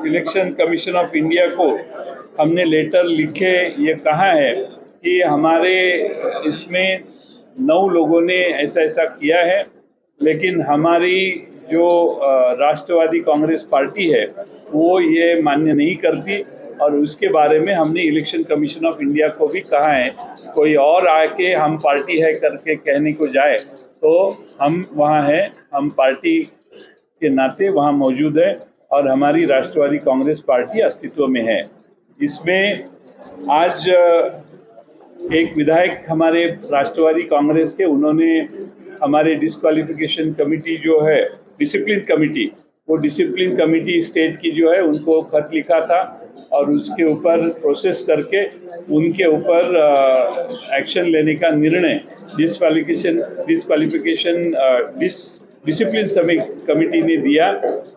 Election commission of India को हमने letter लिखे ये कहा है कि हमारे इसमें 9 लोगों ने ऐसा ऐसा किया है, लेकिन हमारी जो राष्ट्रवादी कांग्रेस पार्टी है वो ये मान्य नहीं करती और उसके बारे में हमने इलेक्शन कमीशन ऑफ इंडिया को भी कहा है। कोई और आके हम पार्टी है करके कहने को जाए तो हम वहाँ हैं, हम पार्टी के नाते वहाँ मौजूद है और हमारी राष्ट्रवादी कांग्रेस पार्टी अस्तित्व में है। इसमें आज एक विधायक हमारे राष्ट्रवादी कांग्रेस के, उन्होंने हमारे डिस्क्वालिफिकेशन कमेटी जो है डिसिप्लिन कमेटी, वो डिसिप्लिन कमेटी स्टेट की जो है उनको खत लिखा था और उसके ऊपर प्रोसेस करके उनके ऊपर एक्शन लेने का निर्णय डिसिप्लिन कमेटी ने दिया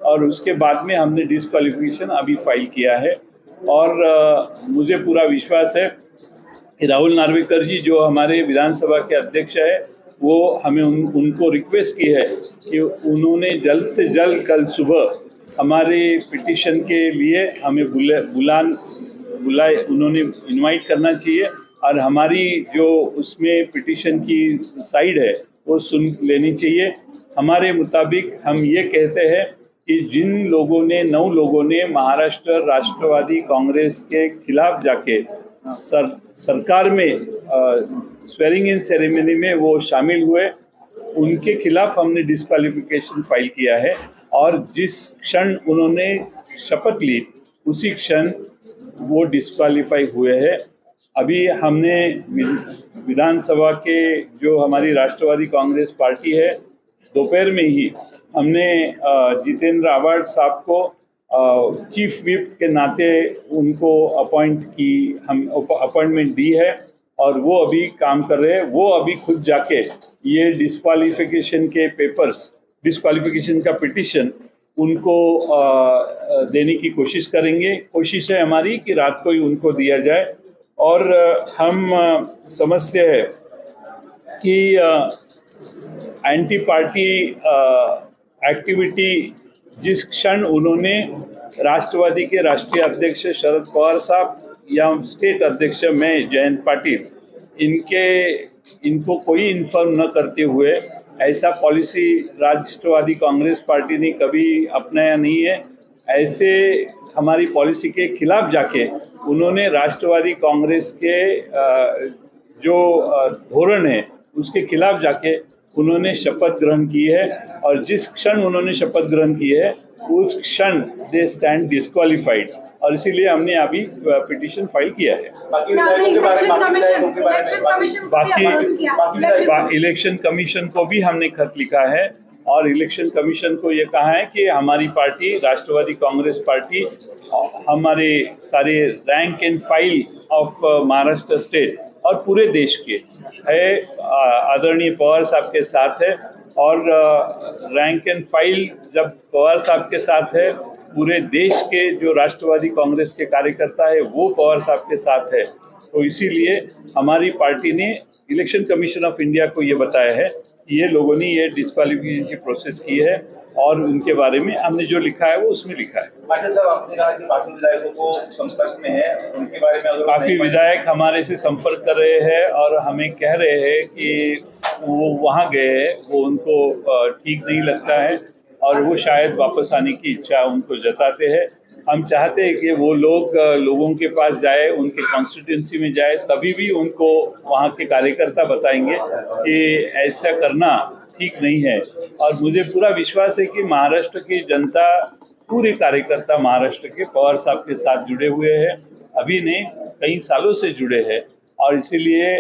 और उसके बाद में हमने डिस्क्वालिफिकेशन अभी फाइल किया है। और मुझे पूरा विश्वास है कि राहुल नार्वेकर जी जो हमारे विधानसभा के अध्यक्ष है वो हमें उनको रिक्वेस्ट की है कि उन्होंने जल्द से जल्द कल सुबह हमारे पिटीशन के लिए हमें बुलाए उन्होंने इनवाइट करना चाहिए और हमारी जो उसमें पिटीशन की साइड है वो सुन लेनी चाहिए। हमारे मुताबिक हम ये कहते हैं कि जिन लोगों ने 9 लोगों ने महाराष्ट्र राष्ट्रवादी कांग्रेस के खिलाफ जाके सरकार में स्वेरिंग इन सेरेमनी में वो शामिल हुए, उनके खिलाफ हमने डिस्क्वालिफिकेशन फाइल किया है और जिस क्षण उन्होंने शपथ ली उसी क्षण वो डिस्क्वालीफाई हुए हैं। अभी हमने विधानसभा के जो हमारी राष्ट्रवादी कांग्रेस पार्टी है दोपहर में ही हमने जितेंद्र आव्हाड साहब को चीफ व्हिप के नाते उनको अपॉइंटमेंट दी है और वो अभी काम कर रहे हैं। वो अभी खुद जाके ये डिस्क्वालिफिकेशन के पेपर्स, डिस्क्वालिफिकेशन का पिटीशन उनको देने की कोशिश करेंगे। कोशिश है हमारी कि रात को ही उनको दिया जाए और हम समझते हैं कि एंटी पार्टी एक्टिविटी जिस क्षण उन्होंने राष्ट्रवादी के राष्ट्रीय अध्यक्ष शरद पवार साहब या स्टेट अध्यक्ष मैं जयंत पाटिल इनको कोई इन्फॉर्म न करते हुए ऐसा पॉलिसी राष्ट्रवादी कांग्रेस पार्टी ने कभी अपनाया नहीं है। ऐसे हमारी पॉलिसी के खिलाफ जाके उन्होंने राष्ट्रवादी कांग्रेस के जो धोरण है उसके खिलाफ जाके उन्होंने शपथ ग्रहण की है और जिस क्षण उन्होंने शपथ ग्रहण की है उस क्षण दे स्टैंड डिस्क्वालिफाइड और इसीलिए हमने अभी पिटीशन फाइल किया है। बाकी इलेक्शन कमीशन को भी हमने खत लिखा है और इलेक्शन कमीशन को ये कहा है कि हमारी पार्टी राष्ट्रवादी कांग्रेस पार्टी हमारे सारे rank and file of Maharashtra state और पूरे देश के है आदरणीय पवार साहब के साथ है और रैंक एंड फाइल जब पवार साहब के साथ है, पूरे देश के जो राष्ट्रवादी कांग्रेस के कार्यकर्ता है वो पवार साहब के साथ है। तो इसीलिए हमारी पार्टी ने इलेक्शन कमीशन ऑफ इंडिया को ये बताया है कि ये लोगों ने ये डिस्क्वालिफिकेशन की प्रोसेस की है और उनके बारे में हमने जो लिखा है वो उसमें लिखा है। अच्छा साहब, आपने कहा कि काफी विधायकों को संपर्क में है, उनके बारे में अगर काफी विधायक हमारे से संपर्क कर रहे हैं और हमें कह रहे हैं कि वो वहाँ गए हैं, वो उनको ठीक नहीं लगता है और वो शायद वापस आने की इच्छा उनको जताते हैं। हम चाहते हैं कि वो लोगों के पास जाए, उनके कॉन्स्टिट्यूंसी में जाए, तभी भी उनको वहाँ के कार्यकर्ता बताएंगे कि ऐसा करना ठीक नहीं है। और मुझे पूरा विश्वास है कि महाराष्ट्र की जनता, पूरे कार्यकर्ता महाराष्ट्र के पवार साहब के साथ जुड़े हुए हैं, अभी नहीं कई सालों से जुड़े हैं और इसीलिए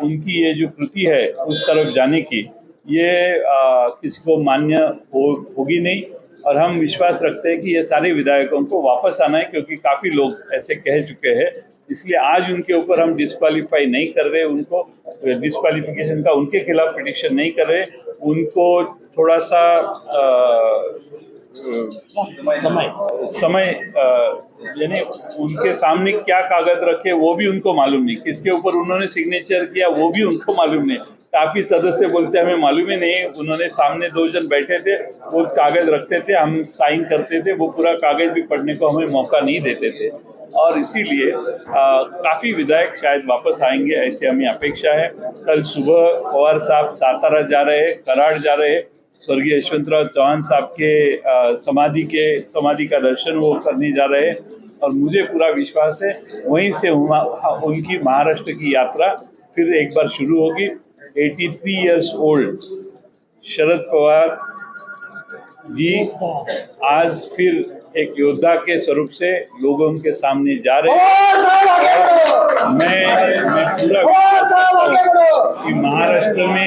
उनकी ये जो कृति है उस तरफ जाने की ये किसी को मान्य होगी नहीं। और हम विश्वास रखते हैं कि ये सारे विधायकों को वापस आना है, क्योंकि काफ़ी लोग ऐसे कह चुके हैं। इसलिए आज उनके ऊपर हम डिस्क्वालीफाई नहीं कर रहे, उनको डिस्क्वालिफिकेशन का उनके खिलाफ पिटीशन नहीं कर रहे, उनको थोड़ा सा समय यानी उनके सामने क्या कागज रखे वो भी उनको मालूम नहीं, किसके ऊपर उन्होंने सिग्नेचर किया वो भी उनको मालूम नहीं, काफी सदस्य बोलते हमें मालूम ही नहीं, उन्होंने सामने 2 जन बैठे थे, वो कागज रखते थे, हम साइन करते थे, वो पूरा कागज भी पढ़ने को हमें मौका नहीं देते थे और इसीलिए काफी विधायक शायद वापस आएंगे ऐसी हमें अपेक्षा है। कल सुबह पवार साहब सातारा जा रहे हैं, कराड़ जा रहे हैं, स्वर्गीय यशवंतराव चौहान साहब के समाधि का दर्शन वो करने जा रहे हैं और मुझे पूरा विश्वास है वहीं से उनकी महाराष्ट्र की यात्रा फिर एक बार शुरू होगी। 83 इयर्स ओल्ड शरद पवार जी आज फिर एक योद्धा के स्वरूप से लोगों के सामने जा रहे हैं। मैं पूरा विश्वास करता हूं कि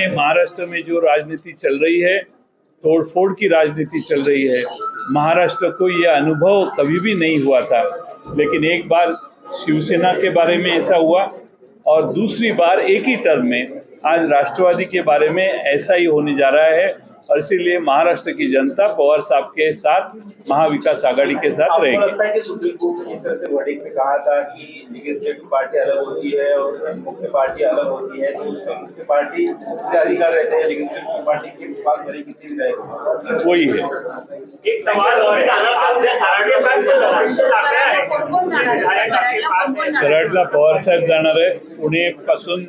महाराष्ट्र में जो राजनीति चल रही है, तोड़फोड़ की राजनीति चल रही है, महाराष्ट्र को यह अनुभव कभी भी नहीं हुआ था, लेकिन एक बार शिवसेना के बारे में ऐसा हुआ और दूसरी बार एक ही टर्म में आज राष्ट्रवादी के बारे में ऐसा ही होने जा रहा है और इसीलिए महाराष्ट्र की जनता पवार साहब के साथ महाविकास आघाड़ी के साथ आपको रहेगी। लगता है कि सुप्रीम कोर्ट ने इस तरह से वर्डिक्ट में कहा था कि लेजिस्लेटिव पार्टी अलग होती है और मुख्य पार्टी अलग होती है, तो उसमें मुख्य पार्टी के अधिकार रहते हैं, लेजिस्लेटिव पार्टी के पास भले कितनी भी रहे, वही है। एक सवाल और कराडला पवार साहेब जाणार आहे, पुणे पासून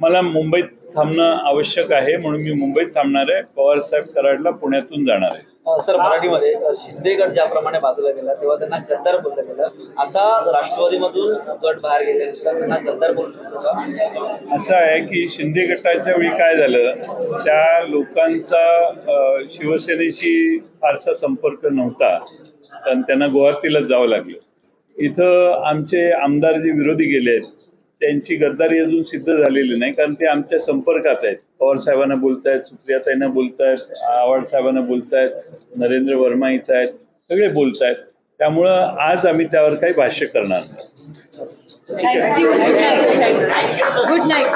मला मुंबईत थांबणं आवश्यक आहे म्हणून मी मुंबईत थांबणार आहे। पवार साहेब कराडला पुण्यातून जाणार आहे। सर, मराठीमध्ये शिंदे गट ज्याप्रमाणे बाजूला गेला तेव्हा त्यांना गद्दार बोललं गेलं, आता राष्ट्रवादीमधून गट बाहेर गेल्यानंतर त्यांना गद्दार बोलू शकतो का? असं आहे की शिंदे गटाच्या वेळी काय झालं, त्या लोकांचा शिवसेनेशी फारसा संपर्क नव्हता, कारण त्यांना गुवाहाटीलाच जावं लागलं। इथं आमचे आमदार जे विरोधी गेले आहेत त्यांची गद्दारी अजून सिद्ध झालेली नाही, कारण ते आमच्या संपर्कात आहेत। पवार साहेबांना बोलतायत, सुप्रियाताईंना बोलतायत, आव्हाड साहेबांना बोलतायत, नरेंद्र वर्मा इथं आहेत, सगळे बोलतायत। त्यामुळं आज आम्ही त्यावर काही भाष्य करणार नाही। Thank you. Good night.